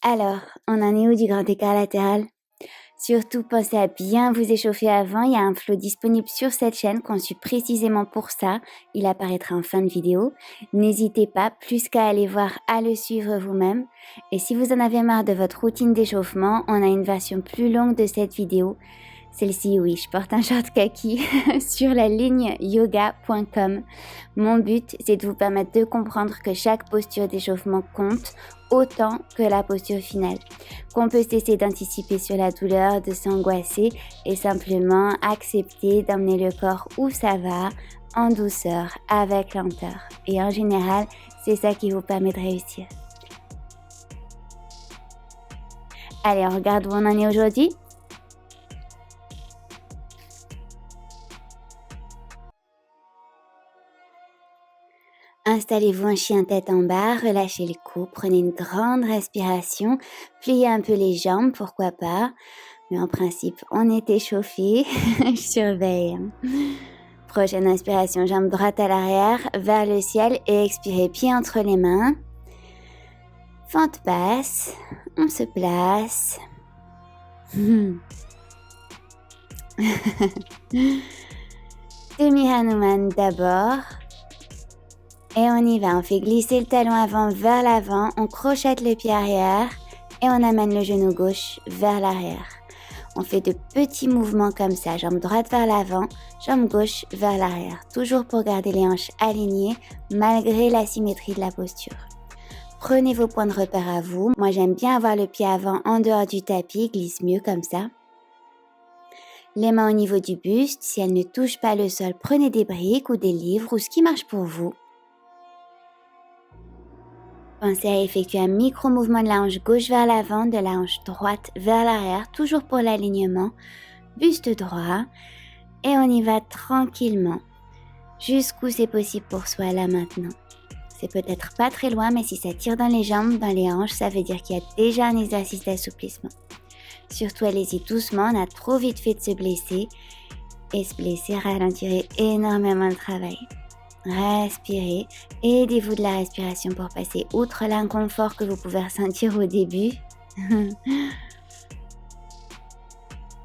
Alors, on en est où du grand écart latéral? Surtout, pensez à bien vous échauffer avant. Il y a un flow disponible sur cette chaîne conçu précisément pour ça. Il apparaîtra en fin de vidéo. N'hésitez pas, plus qu'à aller voir, à le suivre vous-même. Et si vous en avez marre de votre routine d'échauffement, on a une version plus longue de cette vidéo. Celle-ci, oui, je porte un short kaki sur la ligne yoga.com. Mon but, c'est de vous permettre de comprendre que chaque posture d'échauffement compte autant que la posture finale. Qu'on peut cesser d'anticiper sur la douleur, de s'angoisser et simplement accepter d'emmener le corps où ça va, en douceur, avec lenteur. Et en général, c'est ça qui vous permet de réussir. Allez, on regarde où on en est aujourd'hui. Installez-vous en chien tête en bas, relâchez le cou, prenez une grande respiration, pliez un peu les jambes, pourquoi pas. Mais en principe, on est échauffé, je surveille. Prochaine inspiration, jambe droite à l'arrière, vers le ciel et expirez, pied entre les mains. Fente basse, on se place. Demi Hanuman d'abord. Et on y va, on fait glisser le talon avant vers l'avant, on crochette le pied arrière et on amène le genou gauche vers l'arrière. On fait de petits mouvements comme ça, jambe droite vers l'avant, jambe gauche vers l'arrière, toujours pour garder les hanches alignées malgré l'asymétrie de la posture. Prenez vos points de repère à vous. Moi, j'aime bien avoir le pied avant en dehors du tapis, glisse mieux comme ça. Les mains au niveau du buste, si elles ne touchent pas le sol, prenez des briques ou des livres ou ce qui marche pour vous. Pensez à effectuer un micro-mouvement de la hanche gauche vers l'avant, de la hanche droite vers l'arrière, toujours pour l'alignement, buste droit, et on y va tranquillement, jusqu'où c'est possible pour soi là maintenant. C'est peut-être pas très loin, mais si ça tire dans les jambes, dans les hanches, ça veut dire qu'il y a déjà un exercice d'assouplissement. Surtout, allez-y doucement, on a trop vite fait de se blesser, et se blesser ralentirait énormément le travail. Respirez, aidez-vous de la respiration pour passer outre l'inconfort que vous pouvez ressentir au début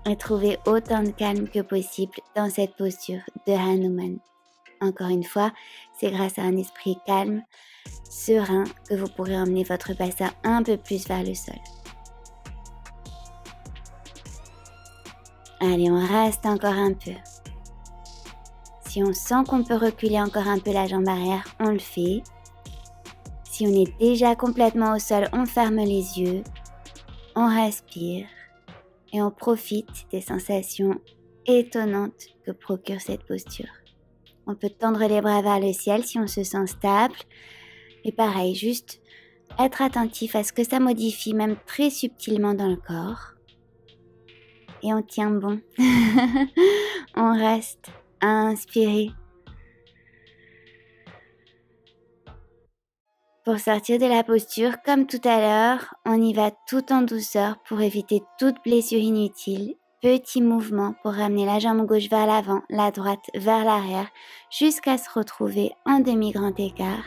et trouvez autant de calme que possible dans cette posture de Hanuman. Encore une fois, c'est grâce à un esprit calme, serein, que vous pourrez emmener votre bassin un peu plus vers le sol. Allez, on reste encore un peu. Si on sent qu'on peut reculer encore un peu la jambe arrière, on le fait. Si on est déjà complètement au sol, on ferme les yeux, on respire et on profite des sensations étonnantes que procure cette posture. On peut tendre les bras vers le ciel si on se sent stable. Et pareil, juste être attentif à ce que ça modifie, même très subtilement dans le corps. Et on tient bon. On reste. Inspirez. Pour sortir de la posture, comme tout à l'heure, on y va tout en douceur pour éviter toute blessure inutile. Petit mouvement pour ramener la jambe gauche vers l'avant, la droite vers l'arrière, jusqu'à se retrouver en demi-grand écart.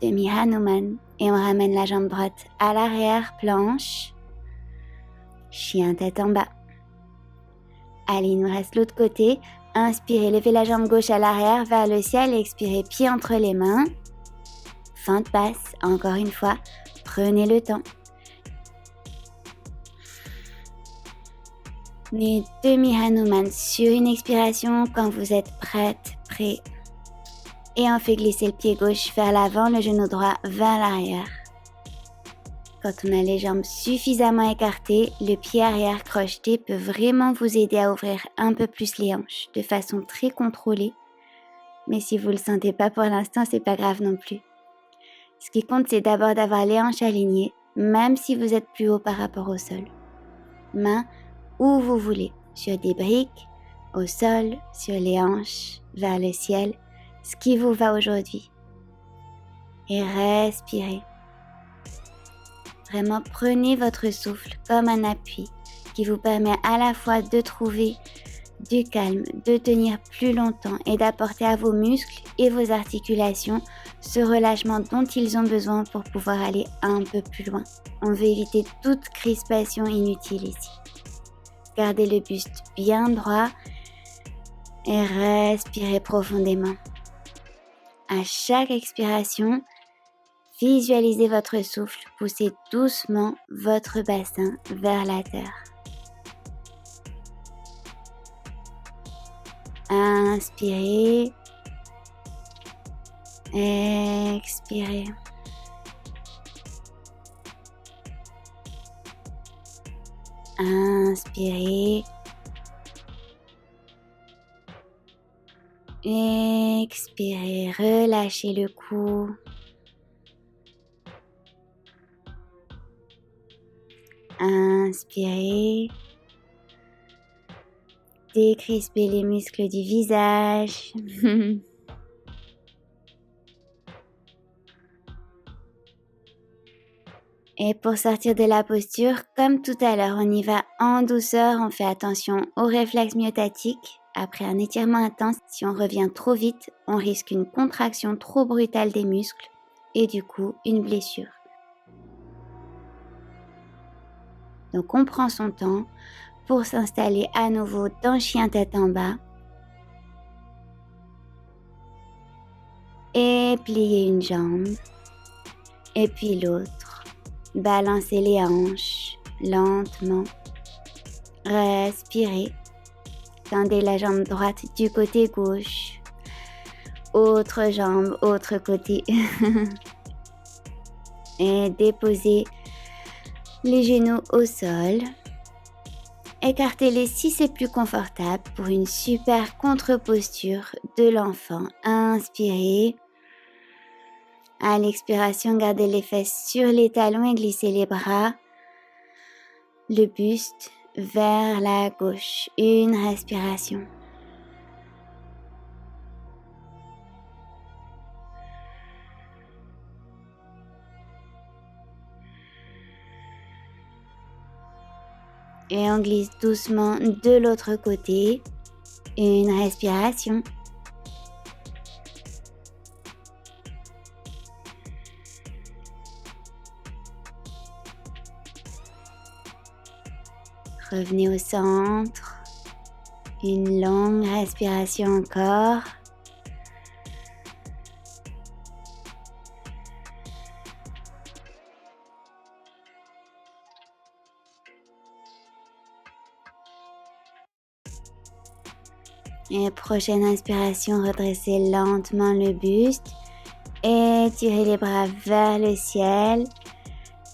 Demi Hanuman. Et on ramène la jambe droite à l'arrière, planche. Chien tête en bas. Allez, il nous reste l'autre côté. Inspirez, levez la jambe gauche à l'arrière vers le ciel, expirez, pied entre les mains. Fente basse, encore une fois, prenez le temps. Les demi Hanuman sur une expiration quand vous êtes prête, prêt. Et on fait glisser le pied gauche vers l'avant, le genou droit vers l'arrière. Quand on a les jambes suffisamment écartées, le pied arrière crocheté peut vraiment vous aider à ouvrir un peu plus les hanches de façon très contrôlée. Mais si vous ne le sentez pas pour l'instant, c'est pas grave non plus. Ce qui compte, c'est d'abord d'avoir les hanches alignées, même si vous êtes plus haut par rapport au sol. Mains où vous voulez, sur des briques, au sol, sur les hanches, vers le ciel, ce qui vous va aujourd'hui. Et respirez. Vraiment, prenez votre souffle comme un appui qui vous permet à la fois de trouver du calme, de tenir plus longtemps et d'apporter à vos muscles et vos articulations ce relâchement dont ils ont besoin pour pouvoir aller un peu plus loin. On veut éviter toute crispation inutile ici. Gardez le buste bien droit et respirez profondément. À chaque expiration, visualisez votre souffle pousser doucement votre bassin vers la terre. Inspirez, expirez. Inspirez, expirez, relâchez le cou. Inspirez, décrispez les muscles du visage. Et pour sortir de la posture, comme tout à l'heure, on y va en douceur, on fait attention aux réflexes myotatiques. Après un étirement intense, si on revient trop vite, on risque une contraction trop brutale des muscles et du coup une blessure. Donc on prend son temps pour s'installer à nouveau dans chien tête en bas. Et plier une jambe et puis l'autre. Balancez les hanches lentement. Respirez. Tendez la jambe droite du côté gauche. Autre jambe, autre côté. Et déposez les genoux au sol. Écartez-les si c'est plus confortable pour une super contre-posture de l'enfant. Inspirez. À l'expiration, gardez les fesses sur les talons et glissez les bras. Le buste vers la gauche. Une respiration. Et on glisse doucement de l'autre côté. Une respiration. Revenez au centre. Une longue respiration encore. Et prochaine inspiration, redressez lentement le buste. Étirez les bras vers le ciel.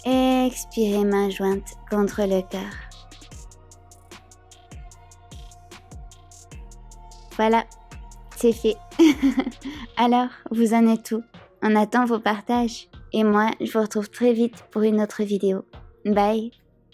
Expirez, main jointe contre le cœur. Voilà, c'est fait. Alors, vous en êtes où? On attend vos partages. Et moi, je vous retrouve très vite pour une autre vidéo. Bye!